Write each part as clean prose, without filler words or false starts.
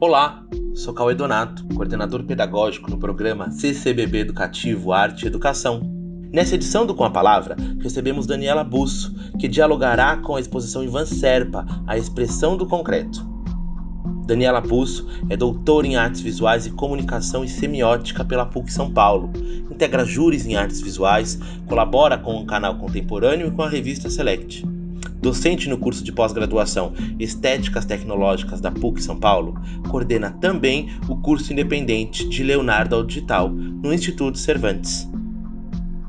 Olá, sou Cauê Donato, coordenador pedagógico no programa CCBB Educativo Arte e Educação. Nessa edição do Com a Palavra, recebemos Daniela Busso, que dialogará com a exposição Ivan Serpa, A Expressão do Concreto. Daniela Busso é doutora em Artes Visuais e Comunicação e Semiótica pela PUC São Paulo, integra júris em Artes Visuais, colabora com o Canal Contemporâneo e com a revista Select. Docente no curso de pós-graduação Estéticas Tecnológicas da PUC São Paulo, coordena também o curso independente de Leonardo ao Digital no Instituto Cervantes.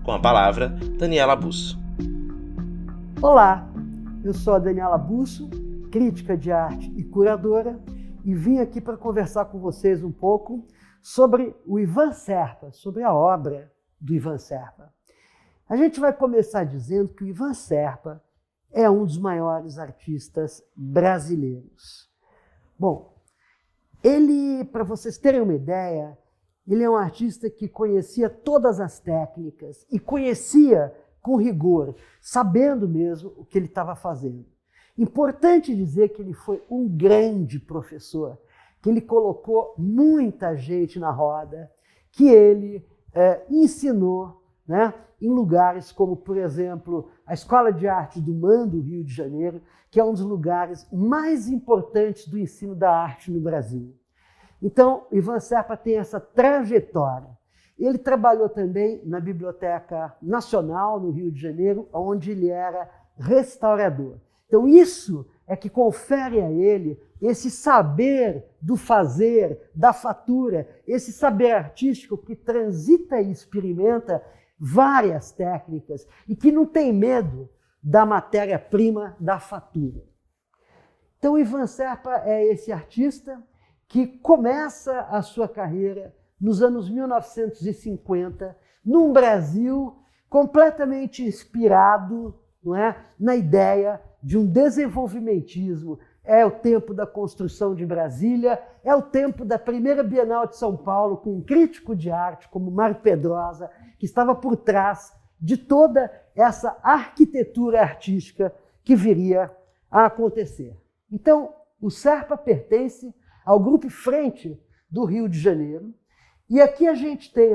Com a palavra, Daniela Busso. Olá, eu sou a Daniela Busso, crítica de arte e curadora, e vim aqui para conversar com vocês um pouco sobre o Ivan Serpa, sobre a obra do Ivan Serpa. A gente vai começar dizendo que o Ivan Serpa é um dos maiores artistas brasileiros. Bom, ele, para vocês terem uma ideia, ele é um artista que conhecia todas as técnicas e conhecia com rigor, sabendo mesmo o que ele estava fazendo. Importante dizer que ele foi um grande professor, que ele colocou muita gente na roda, que ele ensinou, né, em lugares como, por exemplo, a Escola de Arte do MAN, do Rio de Janeiro, que é um dos lugares mais importantes do ensino da arte no Brasil. Então, Ivan Serpa tem essa trajetória. Ele trabalhou também na Biblioteca Nacional, no Rio de Janeiro, onde ele era restaurador. Então, isso é que confere a ele esse saber do fazer, da fatura, esse saber artístico que transita e experimenta várias técnicas e que não tem medo da matéria-prima, da fatura. Então, Ivan Serpa é esse artista que começa a sua carreira nos anos 1950, num Brasil completamente inspirado, não é, na ideia de um desenvolvimentismo. É o tempo da construção de Brasília, é o tempo da primeira Bienal de São Paulo, com um crítico de arte como Mário Pedrosa, que estava por trás de toda essa arquitetura artística que viria a acontecer. Então, o Serpa pertence ao Grupo Frente do Rio de Janeiro, e aqui a gente tem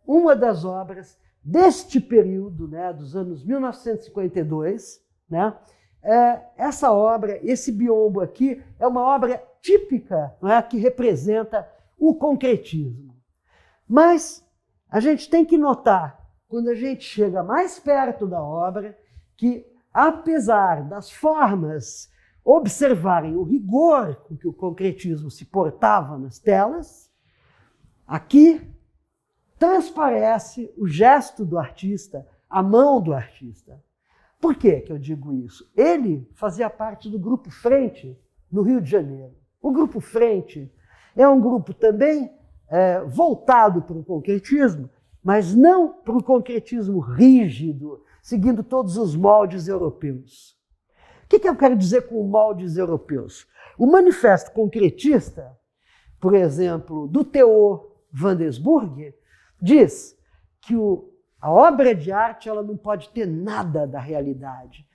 uma das obras deste período, né, dos anos 1952, né? Essa obra, esse biombo aqui, é uma obra típica, não é, que representa o concretismo. Mas a gente tem que notar, quando a gente chega mais perto da obra, que apesar das formas observarem o rigor com que o concretismo se portava nas telas, aqui transparece o gesto do artista, a mão do artista. Por que que eu digo isso? Ele fazia parte do Grupo Frente no Rio de Janeiro. O Grupo Frente é um grupo também voltado para o concretismo, mas não para o concretismo rígido, seguindo todos os moldes europeus. O que eu quero dizer com moldes europeus? O manifesto concretista, por exemplo, do Theo van Doesburg, diz que a obra de arte ela não pode ter nada da realidade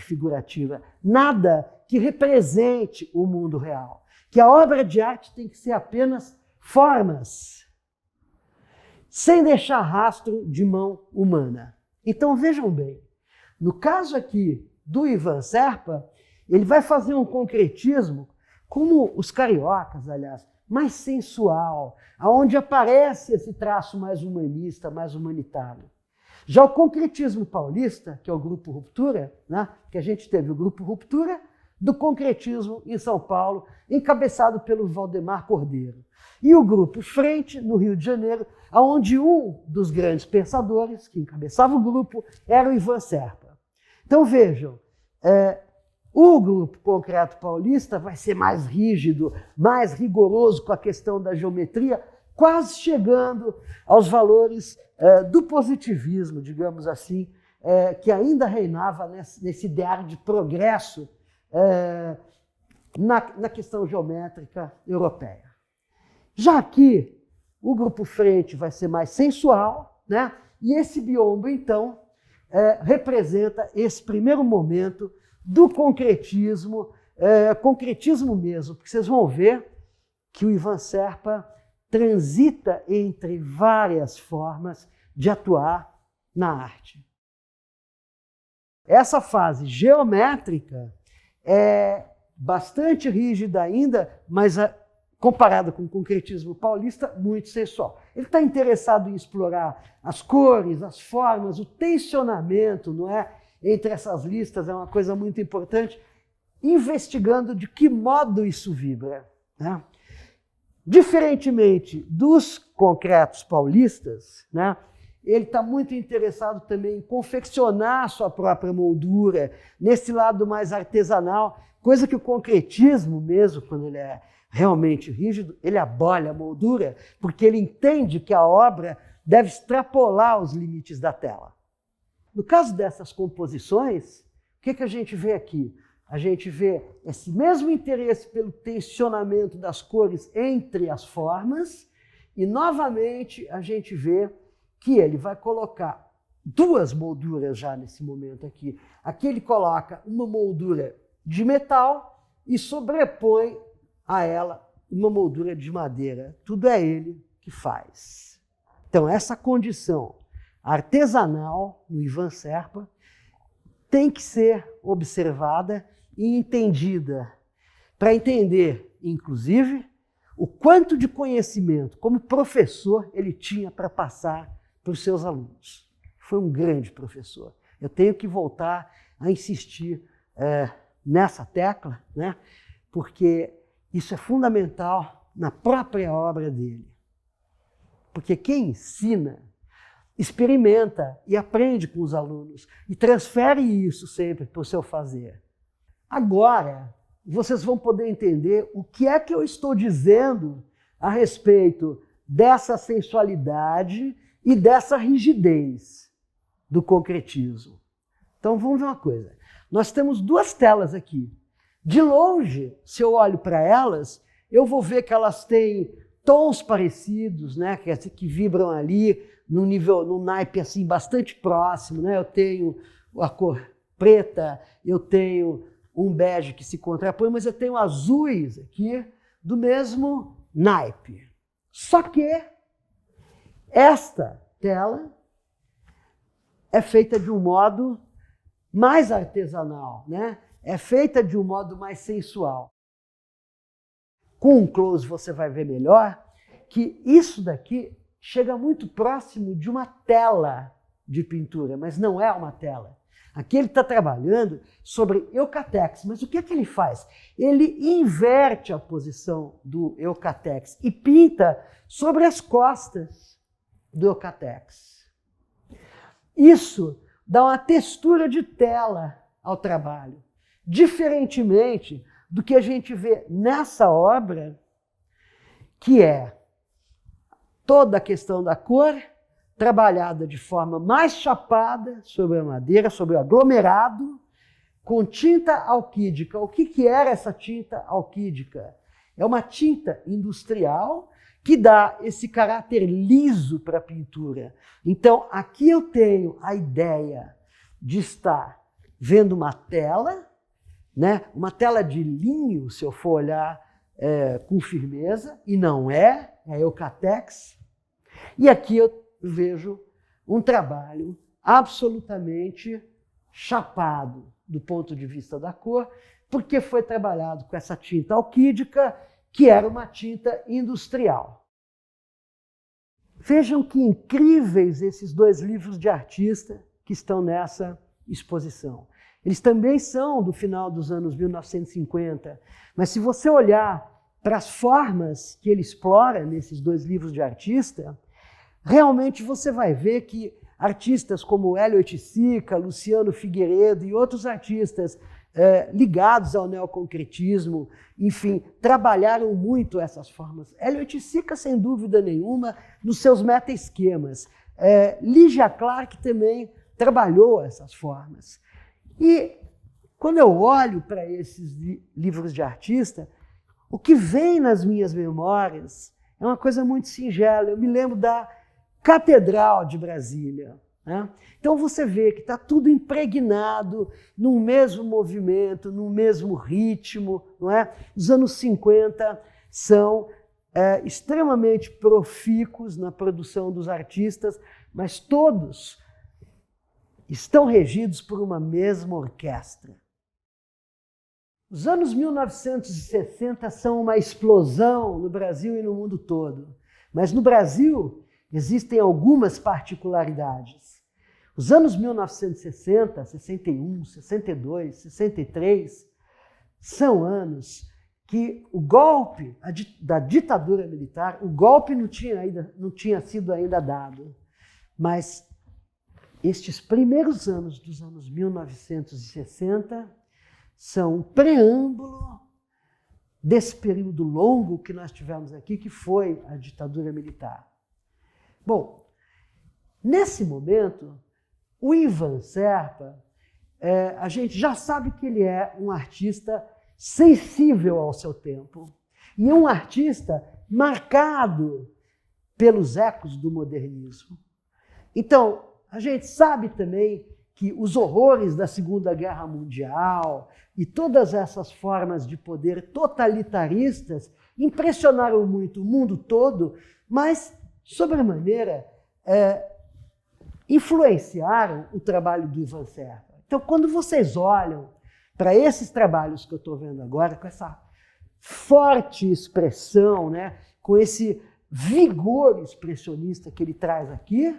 figurativa, nada que represente o mundo real. Que a obra de arte tem que ser apenas formas, sem deixar rastro de mão humana. Então vejam bem, no caso aqui do Ivan Serpa, ele vai fazer um concretismo, como os cariocas, aliás, mais sensual, aonde aparece esse traço mais humanista, mais humanitário. Já o concretismo paulista, que é o Grupo Ruptura, né, que a gente teve o Grupo Ruptura do concretismo em São Paulo, encabeçado pelo Valdemar Cordeiro. E o Grupo Frente, no Rio de Janeiro, onde um dos grandes pensadores que encabeçava o grupo era o Ivan Serpa. Então vejam, o Grupo Concreto Paulista vai ser mais rígido, mais rigoroso com a questão da geometria, quase chegando aos valores do positivismo, digamos assim, que ainda reinava nesse ideário de progresso na questão geométrica europeia. Já aqui, o Grupo Frente vai ser mais sensual, né? E esse biombo, então, representa esse primeiro momento do concretismo concretismo mesmo, porque vocês vão ver que o Ivan Serpa transita entre várias formas de atuar na arte. Essa fase geométrica é bastante rígida ainda, mas comparada com o concretismo paulista, muito sensual. Ele está interessado em explorar as cores, as formas, o tensionamento, não é? Entre essas listas, é uma coisa muito importante, investigando de que modo isso vibra, né? Diferentemente dos concretos paulistas, né, ele está muito interessado também em confeccionar a sua própria moldura, nesse lado mais artesanal, coisa que o concretismo mesmo, quando ele é realmente rígido, ele abole a moldura, porque ele entende que a obra deve extrapolar os limites da tela. No caso dessas composições, o que a gente vê aqui? A gente vê esse mesmo interesse pelo tensionamento das cores entre as formas e, novamente, a gente vê que ele vai colocar duas molduras já nesse momento aqui. Aqui ele coloca uma moldura de metal e sobrepõe a ela uma moldura de madeira. Tudo é ele que faz. Então, essa condição artesanal no Ivan Serpa tem que ser observada e entendida, para entender, inclusive, o quanto de conhecimento, como professor, ele tinha para passar para os seus alunos. Foi um grande professor. Eu tenho que voltar a insistir nessa tecla, né? Porque isso é fundamental na própria obra dele. Porque quem ensina, experimenta e aprende com os alunos e transfere isso sempre para o seu fazer. Agora, vocês vão poder entender o que é que eu estou dizendo a respeito dessa sensualidade e dessa rigidez do concretismo. Então, vamos ver uma coisa. Nós temos duas telas aqui. De longe, se eu olho para elas, eu vou ver que elas têm tons parecidos, né, que vibram ali num nível, num naipe assim, bastante próximo, né? Eu tenho a cor preta, eu tenho um bege que se contrapõe, mas eu tenho azuis aqui do mesmo naipe. Só que esta tela é feita de um modo mais artesanal, né? É feita de um modo mais sensual. Com um close você vai ver melhor que isso daqui chega muito próximo de uma tela de pintura, mas não é uma tela. Aqui ele está trabalhando sobre eucatex, mas o que é que ele faz? Ele inverte a posição do eucatex e pinta sobre as costas do eucatex. Isso dá uma textura de tela ao trabalho, diferentemente do que a gente vê nessa obra, que é toda a questão da cor, trabalhada de forma mais chapada sobre a madeira, sobre o aglomerado, com tinta alquídica. O que era essa tinta alquídica? É uma tinta industrial que dá esse caráter liso para a pintura. Então, aqui eu tenho a ideia de estar vendo uma tela, né? Uma tela de linho, se eu for olhar com firmeza, e não é eucatex. E aqui eu vejo um trabalho absolutamente chapado do ponto de vista da cor, porque foi trabalhado com essa tinta alquídica, que era uma tinta industrial. Vejam que incríveis esses dois livros de artista que estão nessa exposição. Eles também são do final dos anos 1950, mas se você olhar para as formas que ele explora nesses dois livros de artista, realmente você vai ver que artistas como Hélio Oiticica, Luciano Figueiredo e outros artistas ligados ao neoconcretismo, enfim, trabalharam muito essas formas. Hélio Oiticica, sem dúvida nenhuma, nos seus meta-esquemas. Lígia Clark também trabalhou essas formas. E quando eu olho para esses livros de artista, o que vem nas minhas memórias é uma coisa muito singela. Eu me lembro da Catedral de Brasília, né? Então você vê que está tudo impregnado num mesmo movimento, num mesmo ritmo, não é? Os anos 50 são extremamente profícuos na produção dos artistas, mas todos estão regidos por uma mesma orquestra. Os anos 1960 são uma explosão no Brasil e no mundo todo, mas no Brasil existem algumas particularidades. Os anos 1960, 61, 62, 63 são anos que o golpe da ditadura militar, o golpe não tinha sido ainda dado, mas estes primeiros anos dos anos 1960 são um preâmbulo desse período longo que nós tivemos aqui, que foi a ditadura militar. Bom, nesse momento, o Ivan Serpa, a gente já sabe que ele é um artista sensível ao seu tempo e um artista marcado pelos ecos do modernismo. Então, a gente sabe também que os horrores da Segunda Guerra Mundial e todas essas formas de poder totalitaristas impressionaram muito o mundo todo, mas, sobremaneira, influenciaram o trabalho do Ivan Serpa. Então, quando vocês olham para esses trabalhos que eu estou vendo agora, com essa forte expressão, né, com esse vigor expressionista que ele traz aqui,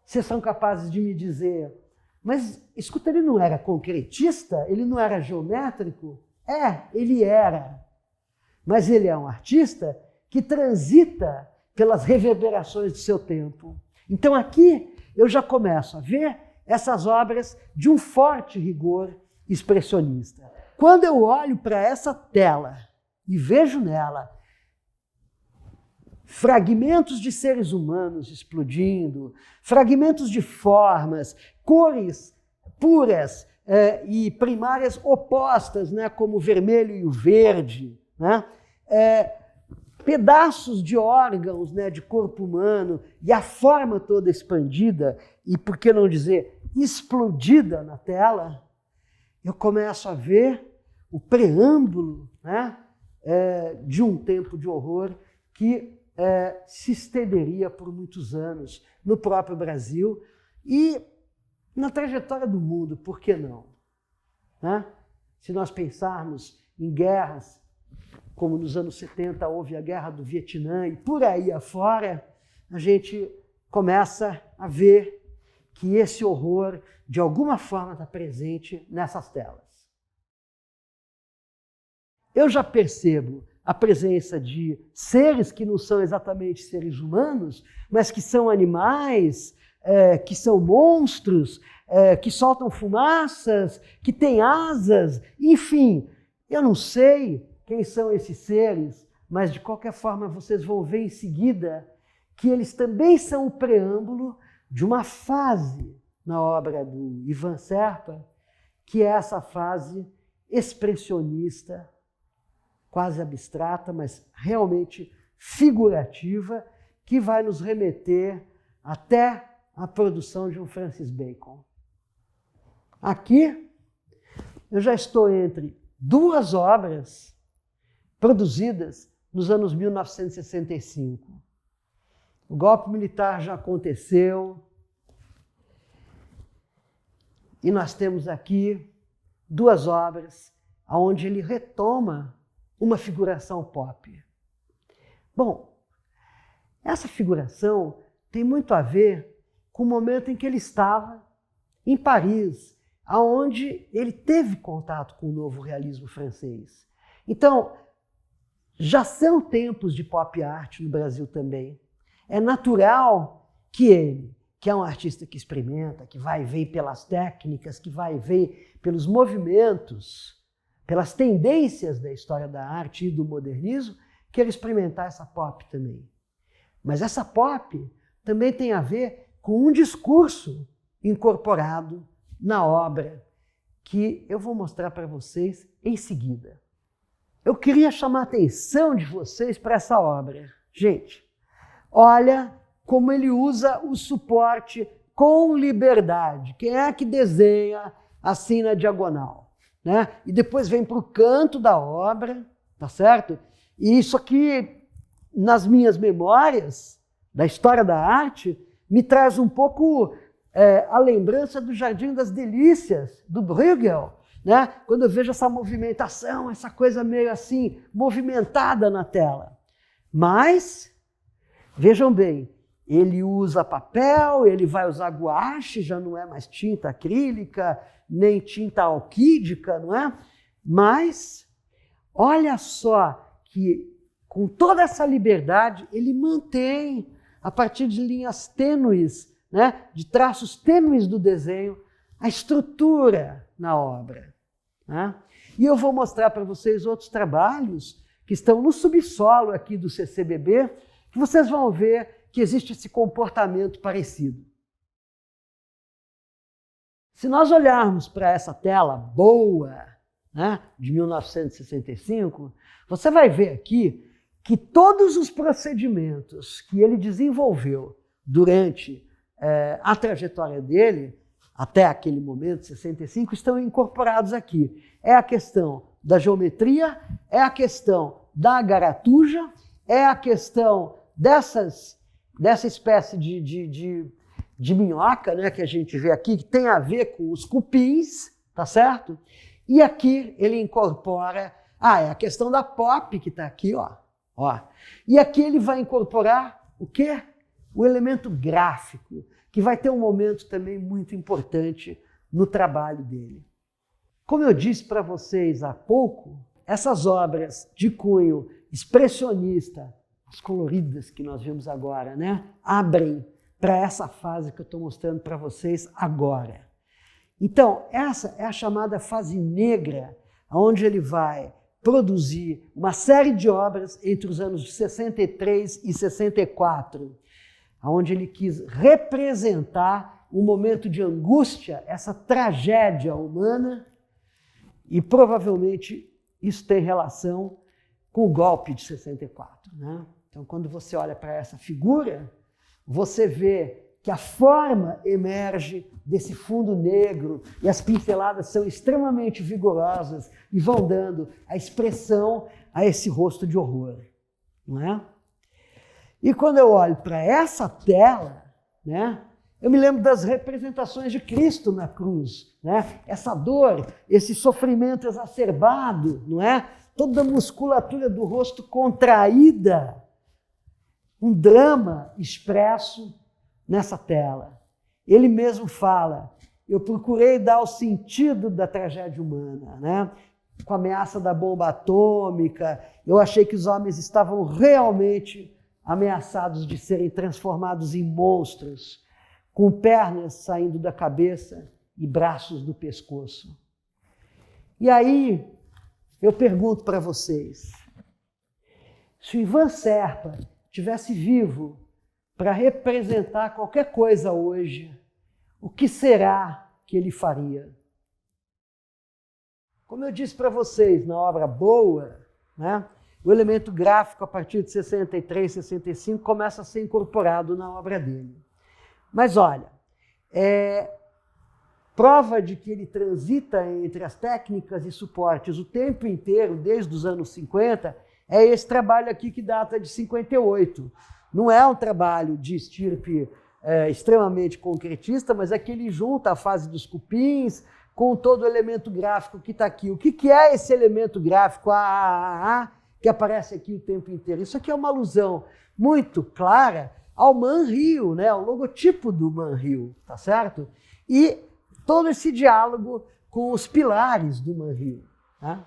vocês são capazes de me dizer, mas, escuta, ele não era concretista? Ele não era geométrico? Ele era. Mas ele é um artista que transita pelas reverberações do seu tempo. Então aqui eu já começo a ver essas obras de um forte rigor expressionista. Quando eu olho para essa tela e vejo nela fragmentos de seres humanos explodindo, fragmentos de formas, cores puras e primárias opostas, né, como o vermelho e o verde, né, pedaços de órgãos, né, de corpo humano e a forma toda expandida e, por que não dizer, explodida na tela, eu começo a ver o preâmbulo, né, de um tempo de horror que se estenderia por muitos anos no próprio Brasil e na trajetória do mundo, por que não? Né? Se nós pensarmos em guerras, como nos anos 70 houve a Guerra do Vietnã e por aí afora, a gente começa a ver que esse horror, de alguma forma, está presente nessas telas. Eu já percebo a presença de seres que não são exatamente seres humanos, mas que são animais, que são monstros, que soltam fumaças, que têm asas, enfim, eu não sei quem são esses seres, mas de qualquer forma vocês vão ver em seguida que eles também são o preâmbulo de uma fase na obra do Ivan Serpa, que é essa fase expressionista, quase abstrata, mas realmente figurativa, que vai nos remeter até a produção de um Francis Bacon. Aqui, eu já estou entre duas obras produzidas nos anos 1965. O golpe militar já aconteceu e nós temos aqui duas obras onde ele retoma uma figuração pop. Bom, essa figuração tem muito a ver com o momento em que ele estava em Paris, aonde ele teve contato com o novo realismo francês. Então, já são tempos de pop art no Brasil também. É natural que ele, que é um artista que experimenta, que vai ver pelas técnicas, que vai ver pelos movimentos, pelas tendências da história da arte e do modernismo, queira experimentar essa pop também. Mas essa pop também tem a ver com um discurso incorporado na obra, que eu vou mostrar para vocês em seguida. Eu queria chamar a atenção de vocês para essa obra. Gente, olha como ele usa o suporte com liberdade. Quem é que desenha assim na diagonal, né? E depois vem para o canto da obra, tá certo? E isso aqui, nas minhas memórias da história da arte, me traz um pouco a lembrança do Jardim das Delícias, do Bruegel, né? Quando eu vejo essa movimentação, essa coisa meio assim, movimentada na tela. Mas, vejam bem, ele usa papel, ele vai usar guache, já não é mais tinta acrílica, nem tinta alquídica, não é? Mas, olha só que, com toda essa liberdade, ele mantém, a partir de linhas tênues, né, de traços tênues do desenho, a estrutura na obra, né? E eu vou mostrar para vocês outros trabalhos que estão no subsolo aqui do CCBB, que vocês vão ver que existe esse comportamento parecido. Se nós olharmos para essa tela boa, né, de 1965, você vai ver aqui que todos os procedimentos que ele desenvolveu durante a trajetória dele, até aquele momento, 65, estão incorporados aqui. É a questão da geometria, é a questão da garatuja, é a questão dessa espécie de minhoca, né, que a gente vê aqui, que tem a ver com os cupins, tá certo? E aqui ele incorpora, é a questão da pop, que está aqui, ó. E aqui ele vai incorporar o quê? O elemento gráfico, que vai ter um momento também muito importante no trabalho dele. Como eu disse para vocês há pouco, essas obras de cunho expressionista, as coloridas que nós vimos agora, né, abrem para essa fase que eu estou mostrando para vocês agora. Então, essa é a chamada fase negra, onde ele vai produzir uma série de obras entre os anos de 63 e 64, onde ele quis representar um momento de angústia, essa tragédia humana, e provavelmente isso tem relação com o golpe de 64, né? Então, quando você olha para essa figura, você vê que a forma emerge desse fundo negro e as pinceladas são extremamente vigorosas e vão dando a expressão a esse rosto de horror, não é? E quando eu olho para essa tela, né, eu me lembro das representações de Cristo na cruz, né? Essa dor, esse sofrimento exacerbado, não é? Toda a musculatura do rosto contraída, um drama expresso nessa tela. Ele mesmo fala, eu procurei dar o sentido da tragédia humana, né? Com a ameaça da bomba atômica, eu achei que os homens estavam realmente ameaçados de serem transformados em monstros, com pernas saindo da cabeça e braços do pescoço. E aí, eu pergunto para vocês, se o Ivan Serpa estivesse vivo para representar qualquer coisa hoje, o que será que ele faria? Como eu disse para vocês, na obra boa, né, o elemento gráfico, a partir de 63, 65, começa a ser incorporado na obra dele. Mas olha, prova de que ele transita entre as técnicas e suportes o tempo inteiro, desde os anos 50, é esse trabalho aqui que data de 58. Não é um trabalho de estirpe extremamente concretista, mas é que ele junta a fase dos cupins com todo o elemento gráfico que está aqui. O que é esse elemento gráfico que aparece aqui o tempo inteiro? Isso aqui é uma alusão muito clara ao Man-Rio, né? Ao logotipo do Man-Rio, tá certo? E todo esse diálogo com os pilares do Man-Rio, tá?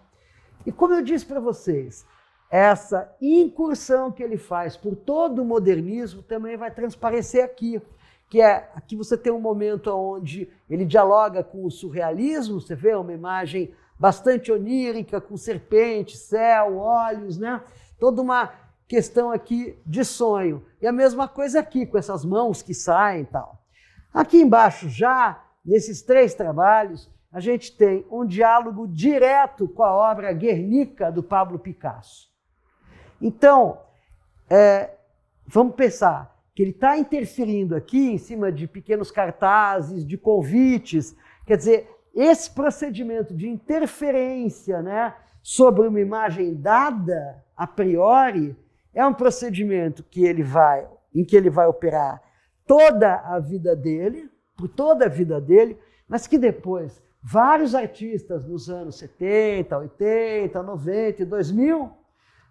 E como eu disse para vocês, essa incursão que ele faz por todo o modernismo também vai transparecer aqui, que é, aqui você tem um momento onde ele dialoga com o surrealismo, você vê uma imagem bastante onírica, com serpente, céu, olhos, né? Toda uma questão aqui de sonho. E a mesma coisa aqui, com essas mãos que saem e tal. Aqui embaixo já, nesses três trabalhos, a gente tem um diálogo direto com a obra Guernica, do Pablo Picasso. Então, vamos pensar que ele está interferindo aqui em cima de pequenos cartazes, de convites. Quer dizer, esse procedimento de interferência, né, sobre uma imagem dada a priori é um procedimento em que ele vai operar toda a vida dele, por toda a vida dele, mas que depois vários artistas nos anos 70, 80, 90 e 2000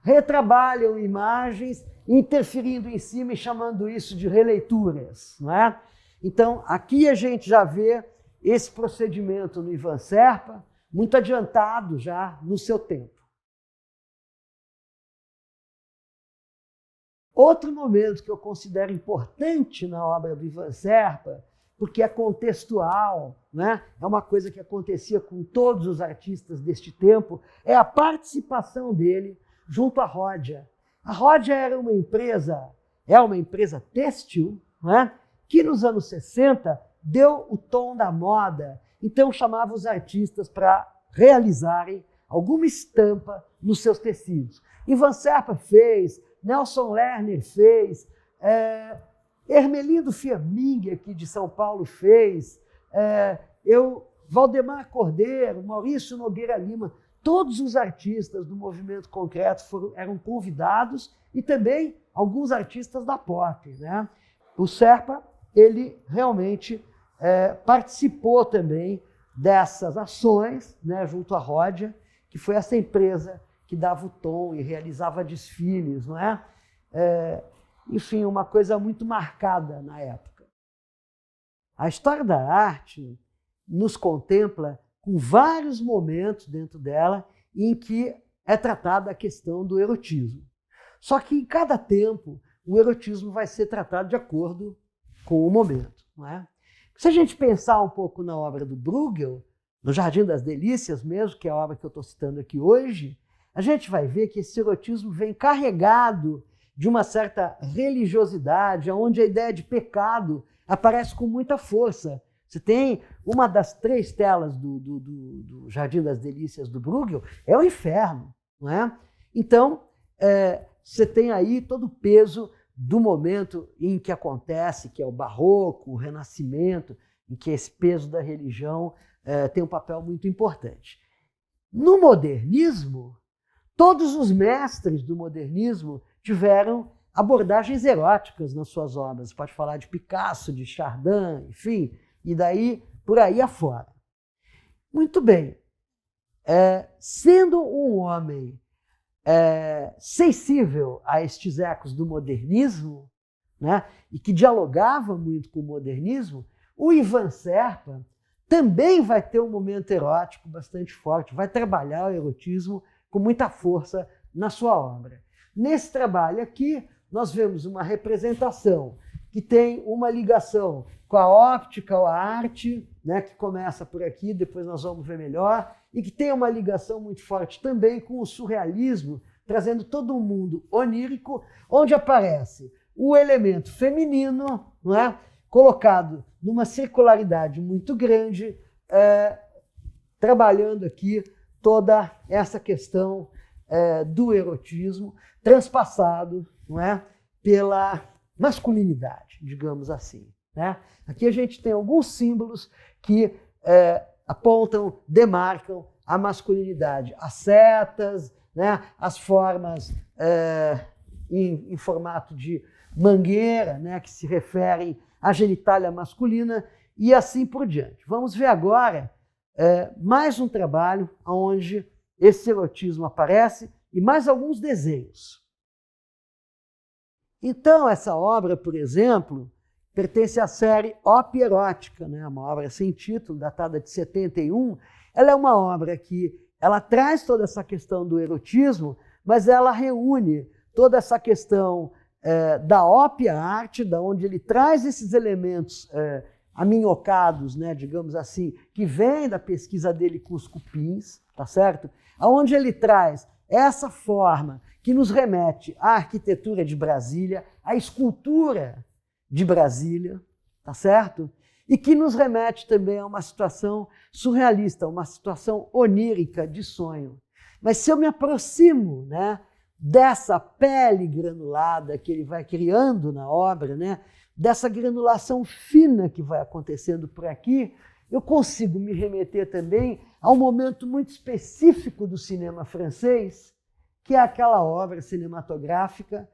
retrabalham imagens, interferindo em cima e chamando isso de releituras, não é? Então, aqui a gente já vê esse procedimento no Ivan Serpa, muito adiantado já no seu tempo. Outro momento que eu considero importante na obra do Ivan Serpa, porque é contextual, né? É uma coisa que acontecia com todos os artistas deste tempo, é a participação dele junto à Ródia. A Ródia era uma empresa têxtil, né? Que nos anos 60 deu o tom da moda, então chamava os artistas para realizarem alguma estampa nos seus tecidos. Ivan Serpa fez, Nelson Lerner fez, Hermelindo Firming, aqui de São Paulo, fez, Valdemar Cordeiro, Maurício Nogueira Lima, todos os artistas do movimento concreto eram convidados e também alguns artistas da pop, né? O Serpa, ele realmente participou também dessas ações, né, junto à Ródia, que foi essa empresa que dava o tom e realizava desfiles, não é? Enfim, uma coisa muito marcada na época. A história da arte nos contempla com vários momentos dentro dela em que é tratada a questão do erotismo. Só que em cada tempo o erotismo vai ser tratado de acordo com o momento, não é? Se a gente pensar um pouco na obra do Bruegel, no Jardim das Delícias mesmo, que é a obra que eu estou citando aqui hoje, a gente vai ver que esse erotismo vem carregado de uma certa religiosidade, onde a ideia de pecado aparece com muita força. Você tem uma das 3 telas do Jardim das Delícias do Bruegel, é o inferno, não é? Então, você tem aí todo o peso do momento em que acontece, que é o Barroco, o Renascimento, em que esse peso da religião tem um papel muito importante. No modernismo, todos os mestres do modernismo tiveram abordagens eróticas nas suas obras. Pode falar de Picasso, de Chardin, enfim, e daí por aí afora. Muito bem. Sendo um homem sensível a estes ecos do modernismo, né, e que dialogava muito com o modernismo, o Ivan Serpa também vai ter um momento erótico bastante forte, vai trabalhar o erotismo com muita força na sua obra. Nesse trabalho aqui, nós vemos uma representação que tem uma ligação com a óptica, a arte, né, que começa por aqui, depois nós vamos ver melhor, e que tem uma ligação muito forte também com o surrealismo, trazendo todo um mundo onírico, onde aparece o elemento feminino, não é, colocado numa circularidade muito grande, trabalhando aqui toda essa questão do erotismo, transpassado, não é, pela masculinidade, digamos assim, né? Aqui a gente tem alguns símbolos que apontam, demarcam a masculinidade. As setas, né, as formas em formato de mangueira, né, que se referem à genitália masculina e assim por diante. Vamos ver agora mais um trabalho onde esse erotismo aparece e mais alguns desenhos. Então, essa obra, por exemplo, pertence à série Ópia Erótica, né? Uma obra sem título, datada de 71. Ela é uma obra que ela traz toda essa questão do erotismo, mas ela reúne toda essa questão da ópia arte, da onde ele traz esses elementos aminhocados, né, digamos assim, que vêm da pesquisa dele com os cupins, tá certo? Aonde ele traz essa forma que nos remete à arquitetura de Brasília, à escultura de Brasília, tá certo? E que nos remete também a uma situação surrealista, uma situação onírica de sonho. Mas se eu me aproximo, né, dessa pele granulada que ele vai criando na obra, né? Dessa granulação fina que vai acontecendo por aqui, eu consigo me remeter também a um momento muito específico do cinema francês, que é aquela obra cinematográfica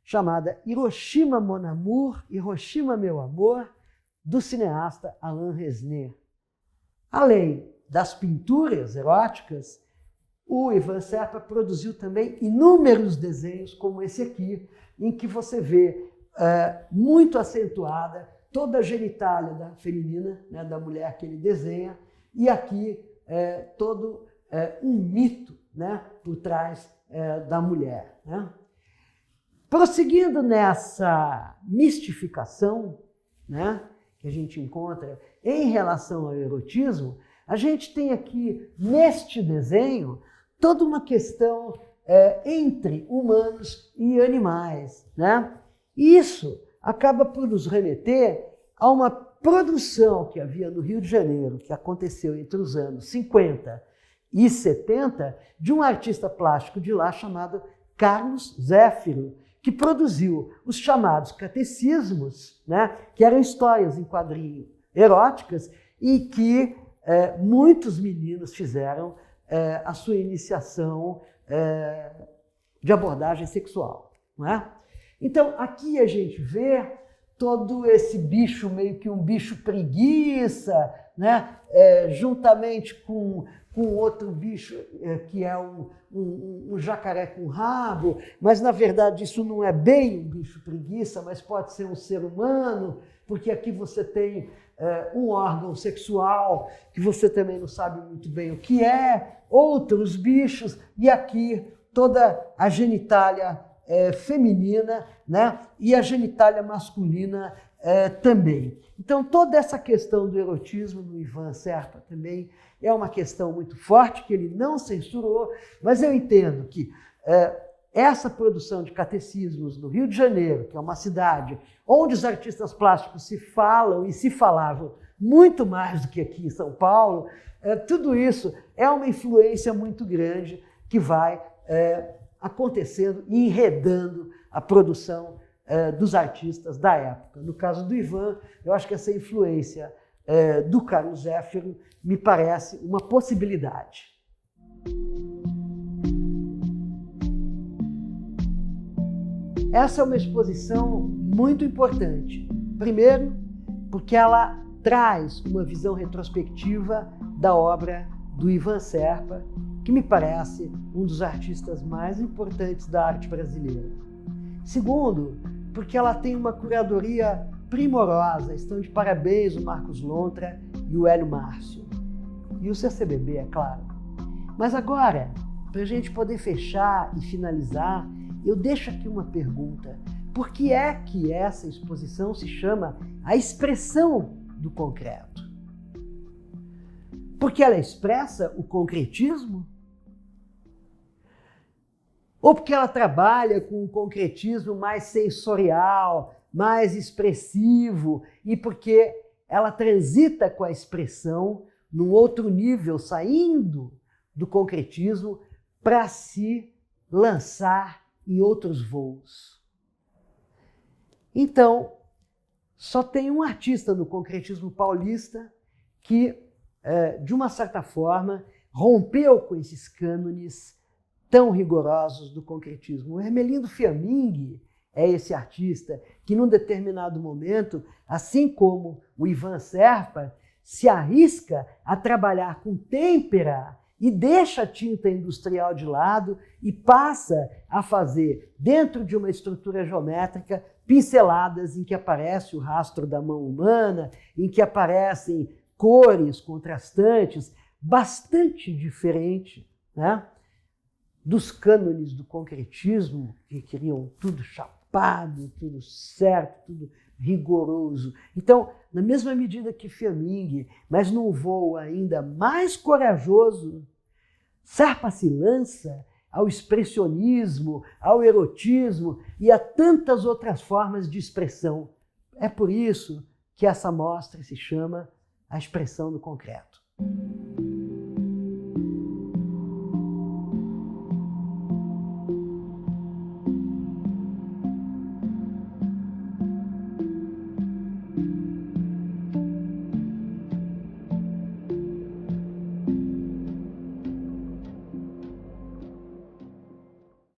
chamada Hiroshima Mon Amour, Hiroshima Meu Amor, do cineasta Alain Resnais. Além das pinturas eróticas, o Ivan Serpa produziu também inúmeros desenhos, como esse aqui, em que você vê muito acentuada toda a genitália feminina, né, da mulher que ele desenha, e aqui todo um mito, né, por trás da mulher. Né? Prosseguindo nessa mistificação, né, que a gente encontra em relação ao erotismo, a gente tem aqui, neste desenho, toda uma questão entre humanos e animais. Né? Isso acaba por nos remeter a uma produção que havia no Rio de Janeiro, que aconteceu entre os anos 50 e 70, de um artista plástico de lá chamado Carlos Zéfiro, que produziu os chamados catecismos, né, que eram histórias em quadrinho eróticas e que muitos meninos fizeram a sua iniciação de abordagem sexual. Não é? Então, aqui a gente vê todo esse bicho, meio que um bicho preguiça, né? Juntamente com outro bicho que é um jacaré com rabo, mas na verdade isso não é bem um bicho preguiça, mas pode ser um ser humano, porque aqui você tem um órgão sexual que você também não sabe muito bem o que é, outros bichos, e aqui toda a genitália feminina, né? E a genitália masculina também. Então, toda essa questão do erotismo no Ivan Serpa também é uma questão muito forte, que ele não censurou, mas eu entendo que essa produção de catecismos no Rio de Janeiro, que é uma cidade onde os artistas plásticos se falam e se falavam muito mais do que aqui em São Paulo, tudo isso é uma influência muito grande que vai acontecendo e enredando a produção dos artistas da época. No caso do Ivan, eu acho que essa influência do Carlos Zéfiro me parece uma possibilidade. Essa é uma exposição muito importante. Primeiro, porque ela traz uma visão retrospectiva da obra do Ivan Serpa, que me parece um dos artistas mais importantes da arte brasileira. Segundo, porque ela tem uma curadoria primorosa. Estão de parabéns o Marcos Lontra e o Hélio Márcio. E o CCBB, é claro. Mas agora, para a gente poder fechar e finalizar, eu deixo aqui uma pergunta. Por que é que essa exposição se chama A Expressão do Concreto? Porque ela expressa o concretismo? Ou porque ela trabalha com um concretismo mais sensorial, mais expressivo, e porque ela transita com a expressão num outro nível, saindo do concretismo para se lançar em outros voos? Então, só tem um artista no concretismo paulista que, de uma certa forma, rompeu com esses cânones tão rigorosos do concretismo. O Ermelindo Fiammingue é esse artista que, num determinado momento, assim como o Ivan Serpa, se arrisca a trabalhar com têmpera e deixa a tinta industrial de lado e passa a fazer, dentro de uma estrutura geométrica, pinceladas em que aparece o rastro da mão humana, em que aparecem cores contrastantes, bastante diferente, né, dos cânones do concretismo, que queriam tudo chapado, tudo certo, tudo rigoroso. Então, na mesma medida que Fiammingue, mas num voo ainda mais corajoso, Serpa se lança ao expressionismo, ao erotismo e a tantas outras formas de expressão. É por isso que essa mostra se chama A Expressão do Concreto.